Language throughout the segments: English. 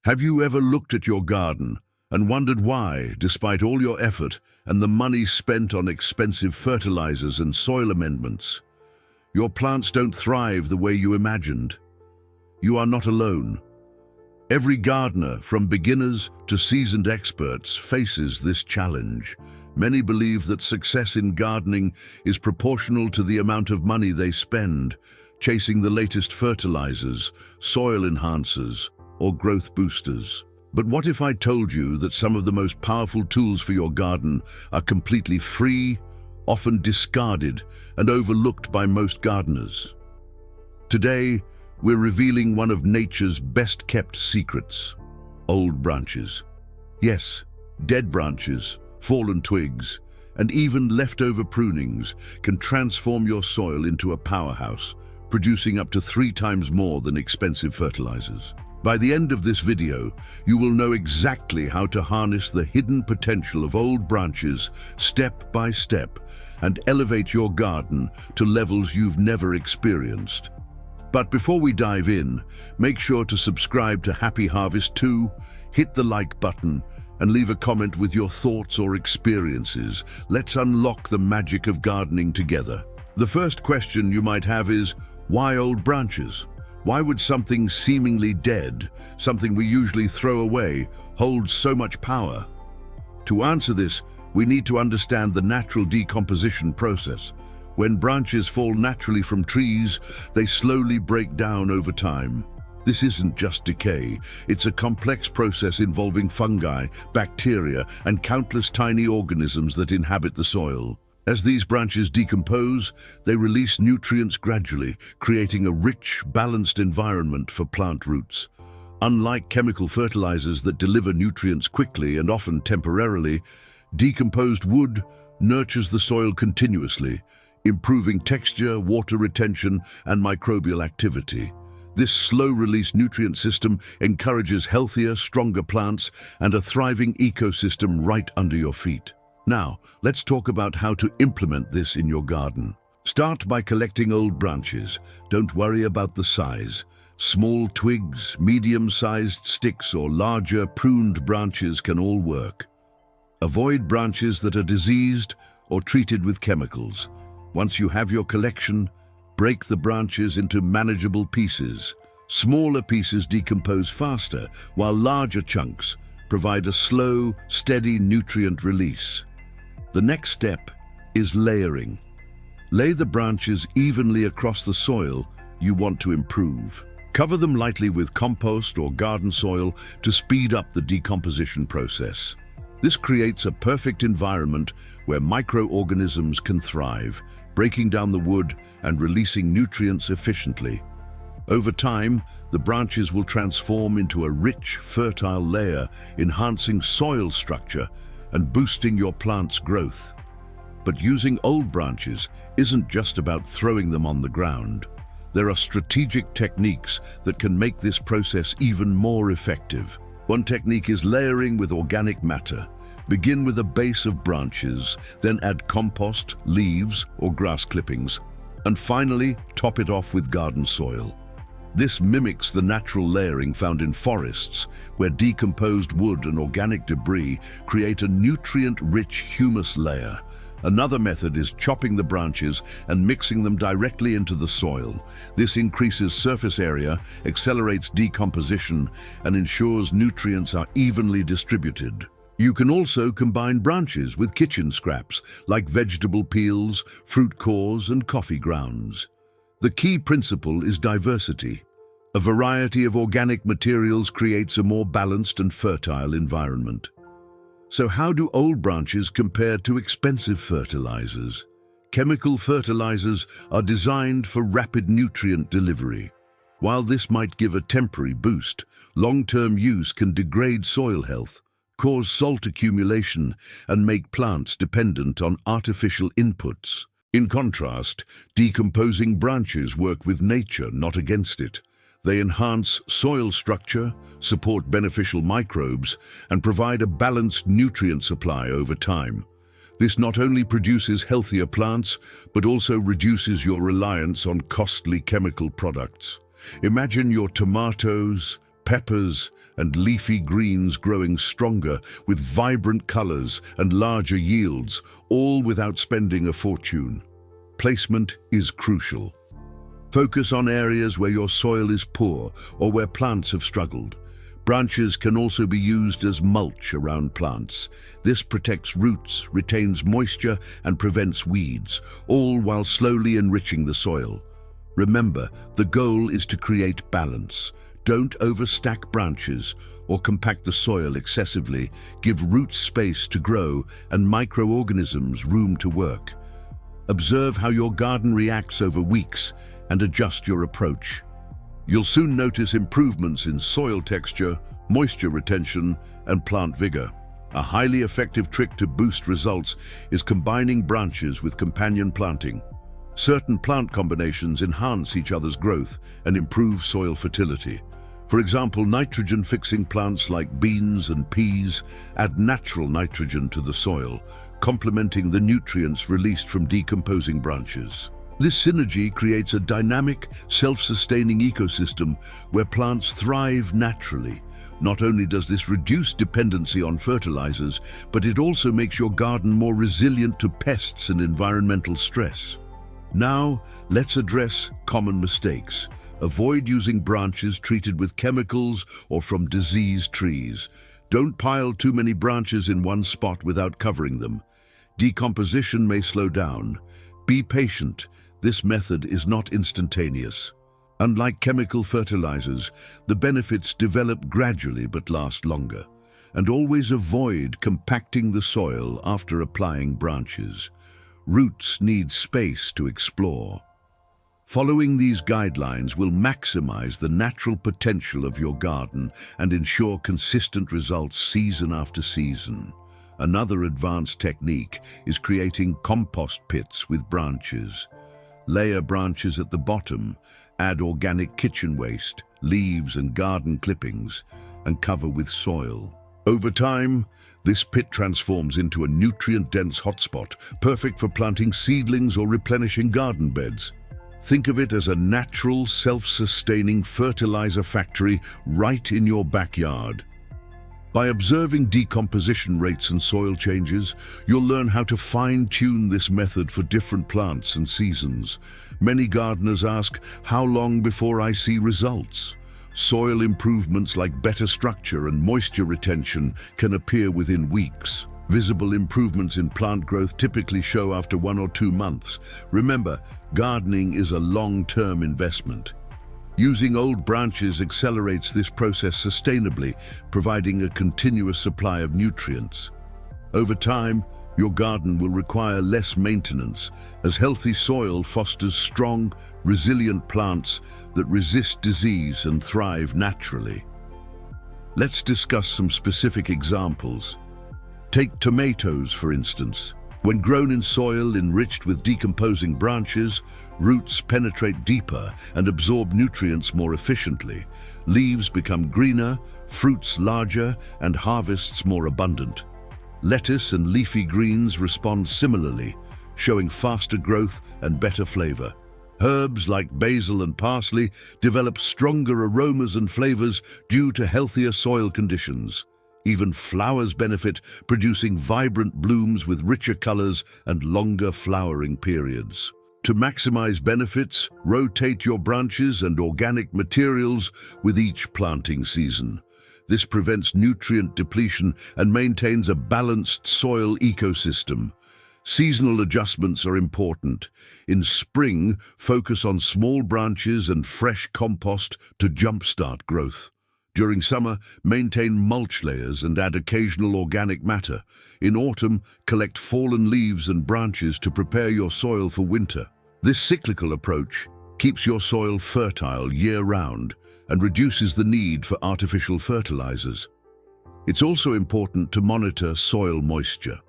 Have you ever looked at your garden and wondered why, despite all your effort and the money spent on expensive fertilizers and soil amendments, your plants don't thrive the way you imagined? You are not alone. Every gardener, from beginners to seasoned experts, faces this challenge. Many believe that success in gardening is proportional to the amount of money they spend, chasing the latest fertilizers, soil enhancers, or growth boosters. But what if I told you that some of the most powerful tools for your garden are completely free, often discarded, and overlooked by most gardeners? Today, we're revealing one of nature's best-kept secrets: old branches. Yes, dead branches, fallen twigs, and even leftover prunings can transform your soil into a powerhouse, producing up to 3 times more than expensive fertilizers. By the end of this video, you will know exactly how to harness the hidden potential of old branches step by step and elevate your garden to levels you've never experienced. But before we dive in, make sure to subscribe to Happy Harvest 2, hit the like button, and leave a comment with your thoughts or experiences. Let's unlock the magic of gardening together. The first question you might have is, why old branches? Why would something seemingly dead, something we usually throw away, hold so much power? To answer this, we need to understand the natural decomposition process. When branches fall naturally from trees, they slowly break down over time. This isn't just decay, it's a complex process involving fungi, bacteria, and countless tiny organisms that inhabit the soil. As these branches decompose, they release nutrients gradually, creating a rich, balanced environment for plant roots. Unlike chemical fertilizers that deliver nutrients quickly and often temporarily, decomposed wood nurtures the soil continuously, improving texture, water retention, and microbial activity. This slow-release nutrient system encourages healthier, stronger plants and a thriving ecosystem right under your feet. Now, let's talk about how to implement this in your garden. Start by collecting old branches. Don't worry about the size. Small twigs, medium-sized sticks, or larger pruned branches can all work. Avoid branches that are diseased or treated with chemicals. Once you have your collection, break the branches into manageable pieces. Smaller pieces decompose faster, while larger chunks provide a slow, steady nutrient release. The next step is layering. Lay the branches evenly across the soil you want to improve. Cover them lightly with compost or garden soil to speed up the decomposition process. This creates a perfect environment where microorganisms can thrive, breaking down the wood and releasing nutrients efficiently. Over time, the branches will transform into a rich, fertile layer, enhancing soil structure and boosting your plant's growth. But using old branches isn't just about throwing them on the ground. There are strategic techniques that can make this process even more effective. One technique is layering with organic matter. Begin with a base of branches, then add compost, leaves, or grass clippings, and finally top it off with garden soil. This mimics the natural layering found in forests, where decomposed wood and organic debris create a nutrient-rich humus layer. Another method is chopping the branches and mixing them directly into the soil. This increases surface area, accelerates decomposition, and ensures nutrients are evenly distributed. You can also combine branches with kitchen scraps, like vegetable peels, fruit cores, and coffee grounds. The key principle is diversity. A variety of organic materials creates a more balanced and fertile environment. So how do old branches compare to expensive fertilizers? Chemical fertilizers are designed for rapid nutrient delivery. While this might give a temporary boost, long-term use can degrade soil health, cause salt accumulation, and make plants dependent on artificial inputs. In contrast, decomposing branches work with nature, not against it. They enhance soil structure, support beneficial microbes, and provide a balanced nutrient supply over time. This not only produces healthier plants, but also reduces your reliance on costly chemical products. Imagine your tomatoes, peppers, and leafy greens growing stronger with vibrant colors and larger yields, all without spending a fortune. Placement is crucial. Focus on areas where your soil is poor or where plants have struggled. Branches can also be used as mulch around plants. This protects roots, retains moisture, and prevents weeds, all while slowly enriching the soil. Remember, the goal is to create balance. Don't overstack branches or compact the soil excessively. Give roots space to grow and microorganisms room to work. Observe how your garden reacts over weeks and adjust your approach. You'll soon notice improvements in soil texture, moisture retention, and plant vigor. A highly effective trick to boost results is combining branches with companion planting. Certain plant combinations enhance each other's growth and improve soil fertility. For example, nitrogen-fixing plants like beans and peas add natural nitrogen to the soil, complementing the nutrients released from decomposing branches. This synergy creates a dynamic, self-sustaining ecosystem where plants thrive naturally. Not only does this reduce dependency on fertilizers, but it also makes your garden more resilient to pests and environmental stress. Now, let's address common mistakes. Avoid using branches treated with chemicals or from diseased trees. Don't pile too many branches in one spot without covering them. Decomposition may slow down. Be patient. This method is not instantaneous. Unlike chemical fertilizers, the benefits develop gradually but last longer. And always avoid compacting the soil after applying branches. Roots need space to explore. Following these guidelines will maximize the natural potential of your garden and ensure consistent results season after season. Another advanced technique is creating compost pits with branches. Layer branches at the bottom, add organic kitchen waste, leaves and garden clippings, and cover with soil. Over time, this pit transforms into a nutrient-dense hotspot, perfect for planting seedlings or replenishing garden beds. Think of it as a natural, self-sustaining fertilizer factory right in your backyard. By observing decomposition rates and soil changes, you'll learn how to fine-tune this method for different plants and seasons. Many gardeners ask, how long before I see results? Soil improvements like better structure and moisture retention can appear within weeks. Visible improvements in plant growth typically show after 1 or 2 months. Remember, gardening is a long-term investment. Using old branches accelerates this process sustainably, providing a continuous supply of nutrients. Over time, your garden will require less maintenance, as healthy soil fosters strong, resilient plants that resist disease and thrive naturally. Let's discuss some specific examples. Take tomatoes, for instance. When grown in soil enriched with decomposing branches, roots penetrate deeper and absorb nutrients more efficiently. Leaves become greener, fruits larger, and harvests more abundant. Lettuce and leafy greens respond similarly, showing faster growth and better flavor. Herbs like basil and parsley develop stronger aromas and flavors due to healthier soil conditions. Even flowers benefit, producing vibrant blooms with richer colors and longer flowering periods. To maximize benefits, rotate your branches and organic materials with each planting season. This prevents nutrient depletion and maintains a balanced soil ecosystem. Seasonal adjustments are important. In spring, focus on small branches and fresh compost to jumpstart growth. During summer, maintain mulch layers and add occasional organic matter. In autumn, collect fallen leaves and branches to prepare your soil for winter. This cyclical approach keeps your soil fertile year-round and reduces the need for artificial fertilizers. It's also important to monitor soil moisture.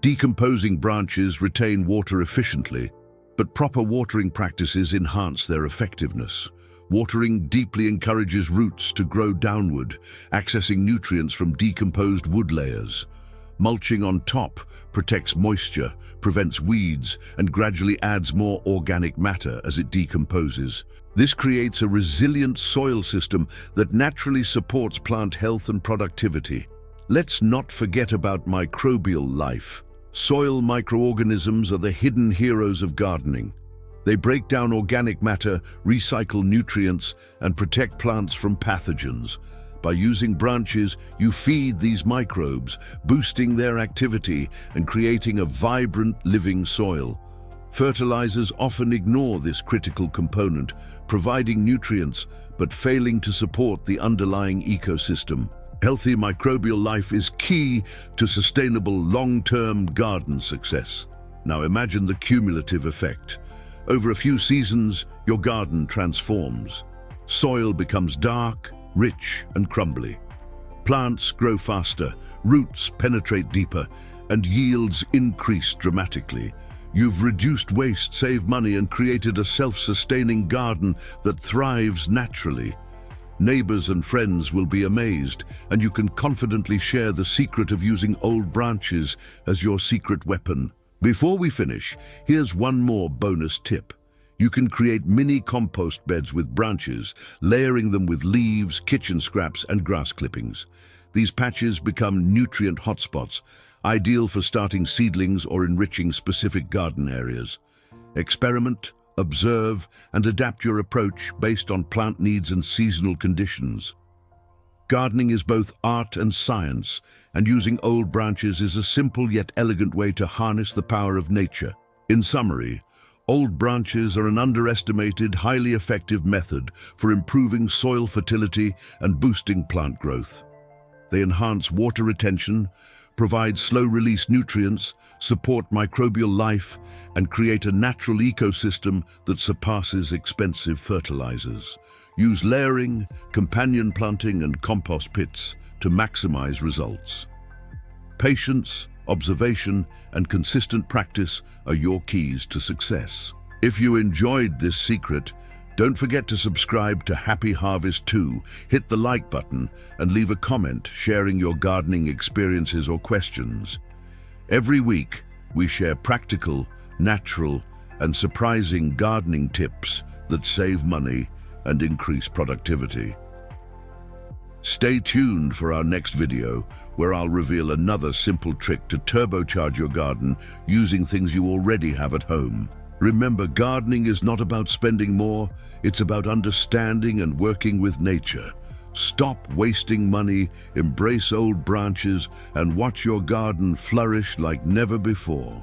Decomposing branches retain water efficiently, but proper watering practices enhance their effectiveness. Watering deeply encourages roots to grow downward, accessing nutrients from decomposed wood layers. Mulching on top protects moisture, prevents weeds, and gradually adds more organic matter as it decomposes. This creates a resilient soil system that naturally supports plant health and productivity. Let's not forget about microbial life. Soil microorganisms are the hidden heroes of gardening. They break down organic matter, recycle nutrients, and protect plants from pathogens. By using branches, you feed these microbes, boosting their activity and creating a vibrant, living soil. Fertilizers often ignore this critical component, providing nutrients but failing to support the underlying ecosystem. Healthy microbial life is key to sustainable long-term garden success. Now imagine the cumulative effect. Over a few seasons, your garden transforms. Soil becomes dark, rich, and crumbly. Plants grow faster, roots penetrate deeper, and yields increase dramatically. You've reduced waste, saved money, and created a self-sustaining garden that thrives naturally. Neighbors and friends will be amazed, and you can confidently share the secret of using old branches as your secret weapon. Before we finish, here's one more bonus tip. You can create mini compost beds with branches, layering them with leaves, kitchen scraps, and grass clippings. These patches become nutrient hotspots, ideal for starting seedlings or enriching specific garden areas. Experiment, observe, and adapt your approach based on plant needs and seasonal conditions. Gardening is both art and science, and using old branches is a simple yet elegant way to harness the power of nature. In summary, old branches are an underestimated, highly effective method for improving soil fertility and boosting plant growth. They enhance water retention, provide slow-release nutrients, support microbial life, and create a natural ecosystem that surpasses expensive fertilizers. Use layering, companion planting, and compost pits to maximize results. Patience, observation, and consistent practice are your keys to success. If you enjoyed this secret, don't forget to subscribe to Happy Harvest 2, hit the like button, and leave a comment sharing your gardening experiences or questions. Every week, we share practical, natural, and surprising gardening tips that save money and increase productivity. Stay tuned for our next video, where I'll reveal another simple trick to turbocharge your garden using things you already have at home. Remember, gardening is not about spending more, it's about understanding and working with nature. Stop wasting money, embrace old branches, and watch your garden flourish like never before.